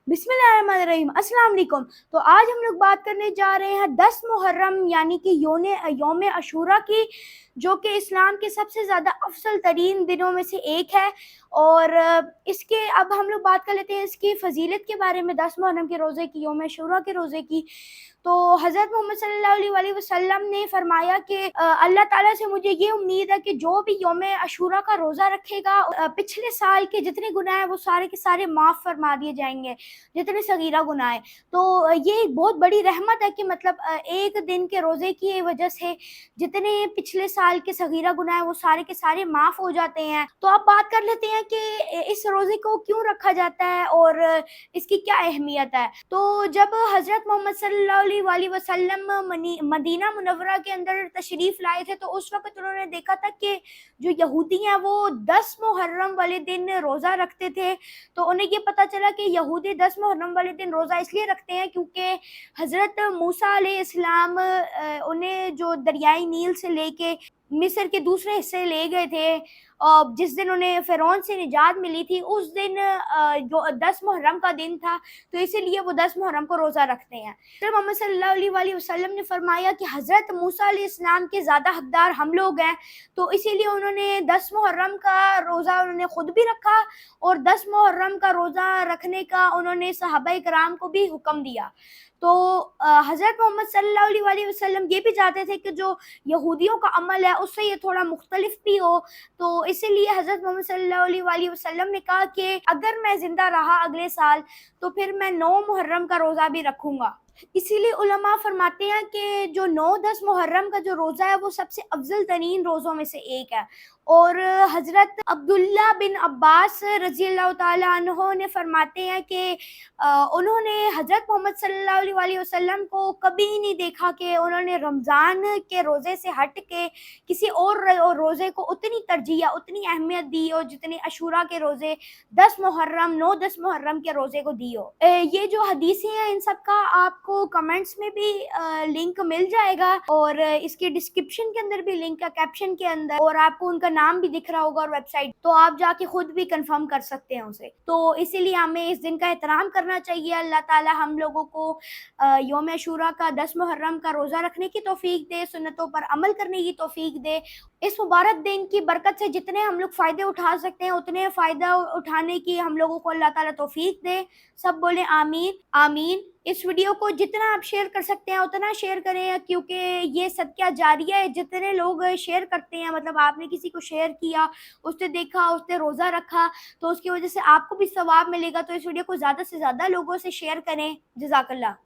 बिस्मिल्लाहिर्रहमानिर्रहीम, अस्सलाम वालेकुम। तो आज हम लोग बात करने जा रहे हैं 10 मुहर्रम यानी कि यौम अशूरा की, जो कि इस्लाम के सबसे ज़्यादा अफजल तरीन दिनों में से एक है। और इसके अब हम लोग बात कर लेते हैं इसकी फ़जीलत के बारे में, 10 मुहर्रम के रोज़े की, यौम अशूरा के रोज़े की। तो हज़रत मोहम्मद सल्लल्लाहु अलैहि वसल्लम ने फरमाया कि अल्लाह ताला से मुझे ये उम्मीद है कि जो भी यौम अशूरा का रोज़ा रखेगा, पिछले साल के जितने गुनाह हैं वो सारे के सारे माफ़ फरमा दिए जाएंगे, जितने सगीरा गुनाह हैं। तो ये एक बहुत बड़ी रहमत है कि मतलब एक दिन के रोज़े की वजह से जितने पिछले साल के सगीरा गुनाह हैं वो सारे के सारे माफ़ हो जाते हैं। तो अब बात कर लेते हैं कि इस रोज़े को क्यों रखा जाता है और इसकी क्या अहमियत है। तो जब हज़रत मोहम्मद सल्लल्लाहु अलैहि वसल्लम मदीना मुनव्वरा के अंदर तशरीफ़ लाए थे, तो उस वक़्त उन्होंने देखा था कि जो यहूदी हैं वो 10 मुहर्रम वाले दिन रोज़ा रखते थे। तो उन्हें ये पता चला कि यहूदी 10 मुहर्रम वाले दिन रोज़ा इसलिए रखते हैं क्योंकि हज़रत मूसा अलैहिस्सलाम उन्हें जो दरियाई नील से लेके मिस्र के दूसरे हिस्से ले गए थे, जिस दिन उन्हें फ़िरौन से निजात मिली थी, उस दिन जो 10 मुहर्रम का दिन था, तो इसीलिए वो 10 मुहर्रम को रोज़ा रखते हैं। फिर मोहम्मद सल्लल्लाहु अलैहि वसल्लम ने फरमाया कि हज़रत मूसा अलैहिस्सलाम के ज़्यादा हकदार हम लोग हैं, तो इसीलिए उन्होंने 10 मुहर्रम का रोज़ा उन्होंने खुद भी रखा और 10 मुहर्रम का रोज़ा रखने का उन्होंने सहाबाए किराम को भी हुक्म दिया। तो हज़रत मोहम्मद सल्लल्लाहु अलैहि वसल्लम ये भी चाहते थे कि जो यहूदियों का अमल है उससे ये थोड़ा मुख्तलिफ भी हो। तो इसीलिए हज़रत मोहम्मद सल्लल्लाहु अलैहि वसल्लम ने कहा कि अगर मैं ज़िंदा रहा अगले साल तो फिर मैं 9 मुहर्रम का रोज़ा भी रखूँगा। इसीलिए उलमा फरमाते हैं कि जो 9-10 मुहर्रम का जो रोज़ा है वो सबसे अफ़ज़ल तरीन रोज़ों में से एक है। और हज़रत अब्दुल्ला बिन अब्बास रज़ियल्लाहु ताला अन्हो ने फरमाते हैं कि उन्होंने हज़रत मोहम्मद सल्लल्लाहु अलैहि वसल्लम को कभी नहीं देखा कि उन्होंने रमज़ान के रोज़े से हट के किसी और रोज़े को उतनी तरजीह या उतनी अहमियत दी हो जितनी अशूरा के रोज़े 10 मुहर्रम 9-10 मुहर्रम के रोज़े को दी हो। ये जो हदीसें हैं इन सब का आपको कमेंट्स में भी लिंक मिल जाएगा और इसके डिस्क्रिप्शन के अंदर भी लिंक है, कैप्शन के अंदर, और आपको उनका नाम भी दिख रहा होगा और वेबसाइट, तो आप जाके खुद भी कंफर्म कर सकते हैं उसे। तो इसीलिए हमें इस दिन का एहतराम करना चाहिए। अल्लाह ताला हम लोगों को यौम अशूरा का 10 मुहर्रम का रोज़ा रखने की तौफीक दे, सुन्नतों पर अमल करने की तौफीक दे। इस मुबारक दिन की बरकत से जितने हम लोग फ़ायदे उठा सकते हैं उतने फ़ायदा उठाने की हम लोगों को अल्लाह ताला तौफीक दे। सब बोले आमीन आमीन। इस वीडियो को जितना आप शेयर कर सकते हैं उतना शेयर करें, क्योंकि ये सदका जारिया है। जितने लोग शेयर करते हैं, मतलब आपने किसी को शेयर किया, उसने देखा, उसने रोज़ा रखा, तो उसकी वजह से आपको भी सवाब मिलेगा। तो इस वीडियो को ज़्यादा से ज़्यादा लोगों से शेयर करें। जज़ाकल्लाह।